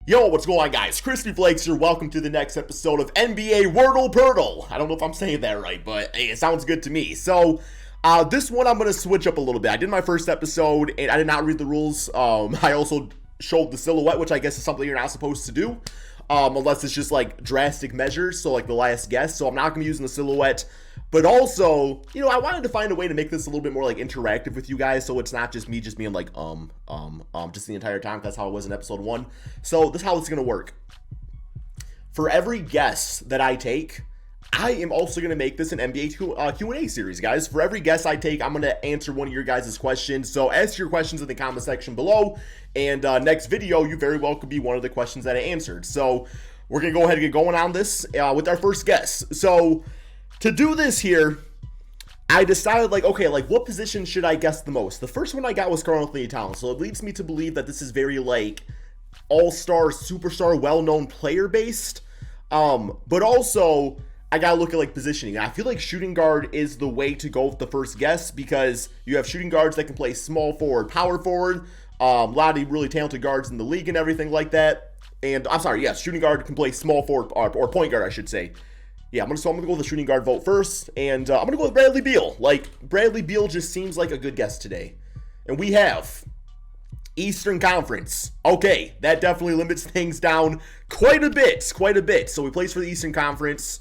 Yo, what's going on, guys? KrispyFlakes here. Welcome to the next episode of NBA Wordle Poeltl. I don't know if I'm saying that right, but hey, it sounds good to me. So, this one I'm going to switch up a little bit. I did my first episode, and I did not read the rules. I also showed the silhouette, which I guess is something you're not supposed to do, unless it's just, like, drastic measures, so, like, the last guess. So, I'm not going to be using the silhouette. But also, I wanted to find a way to make this a little bit more, like, interactive with you guys, so it's not just me just being like, just the entire time. That's how it was in episode 1. So, this is how it's going to work. For every guess that I take, I am also going to make this an NBA Q&A series, guys. For every guess I take, I'm going to answer one of your guys' questions. So, ask your questions in the comment section below, and next video, you very well could be one of the questions that I answered. So, we're going to go ahead and get going on this with our first guess. So, to do this here, I decided, what position should I guess the most? The first one I got was Karl-Anthony Towns, so it leads me to believe that this is very, all-star, superstar, well-known player-based. But also, I gotta look at, positioning. I feel like shooting guard is the way to go with the first guess, because you have shooting guards that can play small forward, power forward, a lot of really talented guards in the league and everything like that. And, shooting guard can play small forward, or point guard, I should say. Yeah, I'm gonna go with the shooting guard vote first, and I'm gonna go with Bradley Beal. Bradley Beal just seems like a good guess today. And we have Eastern Conference. Okay, that definitely limits things down quite a bit. So he plays for the Eastern Conference.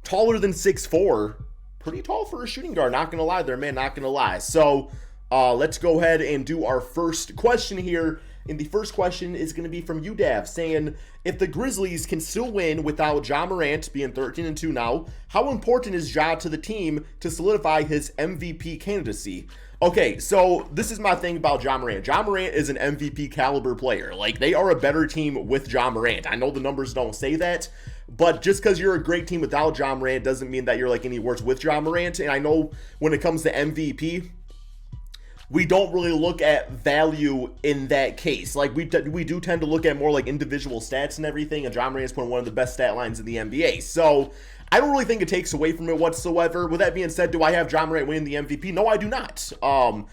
Taller than 6'4". Pretty tall for a shooting guard, not gonna lie there, man, not gonna lie. So, let's go ahead and do our first question here. And the first question is going to be from UDAV, saying, if the Grizzlies can still win without Ja Morant being 13-2 now, how important is Ja to the team to solidify his MVP candidacy? Okay, so this is my thing about Ja Morant. Ja Morant is an MVP caliber player. They are a better team with Ja Morant. I know the numbers don't say that, but just because you're a great team without Ja Morant doesn't mean that you're any worse with Ja Morant. And I know when it comes to MVP, we don't really look at value in that case. We do tend to look at more individual stats and everything, and Ja Morant's put one of the best stat lines in the NBA. So I don't really think it takes away from it whatsoever. With that being said, do I have Ja Morant winning the MVP? No, I do not. I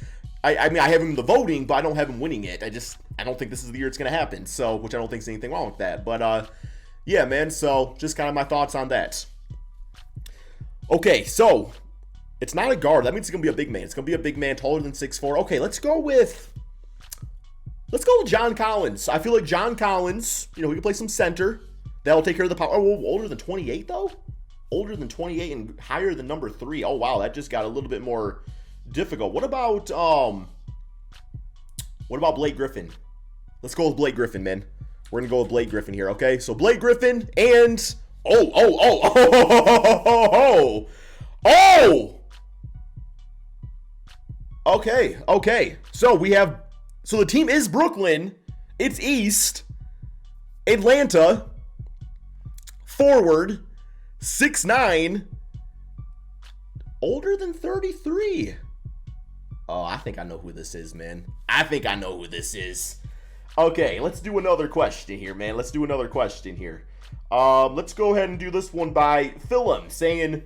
have him in the voting, but I don't have him winning it. I don't think this is the year it's going to happen, so, which I don't think there's anything wrong with that. But, yeah, man, so just kind of my thoughts on that. Okay, so it's not a guard. That means it's going to be a big man. It's going to be a big man taller than 6'4". Okay, let's go with John Collins. I feel like John Collins, he can play some center. That'll take care of the power. Oh, older than 28, though? Older than 28 and higher than number 3. Oh, wow, that just got a little bit more difficult. What about Blake Griffin? Let's go with Blake Griffin, man. We're going to go with Blake Griffin here, okay? So Blake Griffin and Okay. So the team is Brooklyn. It's East. Atlanta. Forward. 6'9". Older than 33. Oh, I think I know who this is, man. Okay, let's do another question here, man. Let's go ahead and do this one by Philem, saying,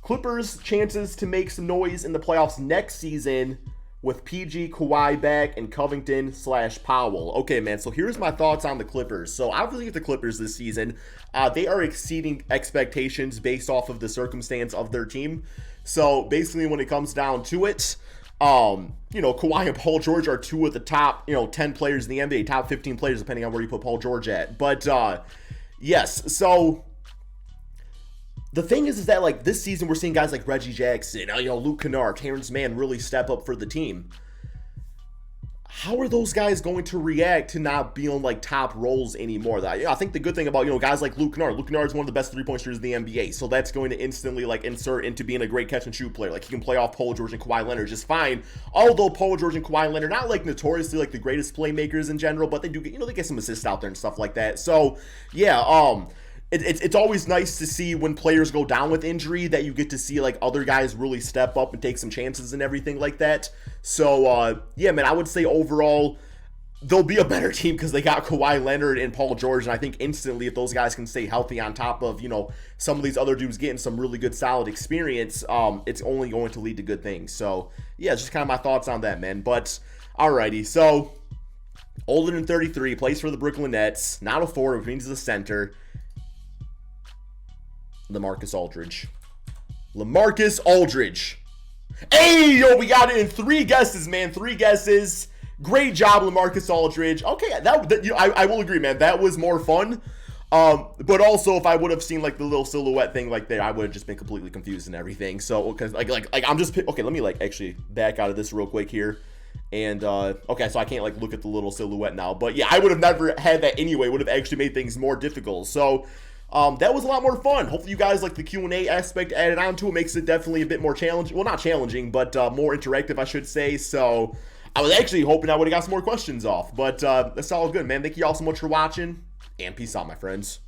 Clippers' chances to make some noise in the playoffs next season with PG, Kawhi back, and Covington/Powell. Okay, man, so here's my thoughts on the Clippers. So obviously with the Clippers this season, they are exceeding expectations based off of the circumstance of their team. So basically when it comes down to it, Kawhi and Paul George are two of the top, 10 players in the NBA, top 15 players depending on where you put Paul George at. But yes, so the thing is that this season we're seeing guys like Reggie Jackson, Luke Kennard, Terrence Mann really step up for the team. How are those guys going to react to not being top roles anymore? I think the good thing about guys like Luke Kennard is one of the best 3-point shooters in the NBA, so that's going to instantly insert into being a great catch and shoot player. He can play off Paul George and Kawhi Leonard just fine. Although Paul George and Kawhi Leonard not notoriously the greatest playmakers in general, but they do get they get some assists out there and stuff like that. So yeah, It's always nice to see when players go down with injury that you get to see other guys really step up and take some chances and everything like that. So yeah, man, I would say overall they'll be a better team because they got Kawhi Leonard and Paul George, and I think instantly if those guys can stay healthy on top of some of these other dudes getting some really good solid experience, it's only going to lead to good things. So yeah, it's just kind of my thoughts on that, man. But alrighty, so Older than 33, plays for the Brooklyn Nets. Not a forward, which means he's a center. LaMarcus Aldridge. LaMarcus Aldridge. Hey, yo, we got it in 3 guesses, man. 3 guesses. Great job, LaMarcus Aldridge. Okay, I will agree, man. That was more fun. But also, if I would have seen like the little silhouette thing like there, I would have just been completely confused and everything. So, because like I'm just okay. Let me like actually back out of this real quick here. And okay, so I can't like look at the little silhouette now. But yeah, I would have never had that anyway. Would have actually made things more difficult. So. That was a lot more fun. Hopefully you guys like the Q&A aspect added on to it. Makes it definitely a bit more challenging. Well, not challenging, but more interactive, I should say. So I was actually hoping I would have got some more questions off. But that's all good, man. Thank you all so much for watching. And peace out, my friends.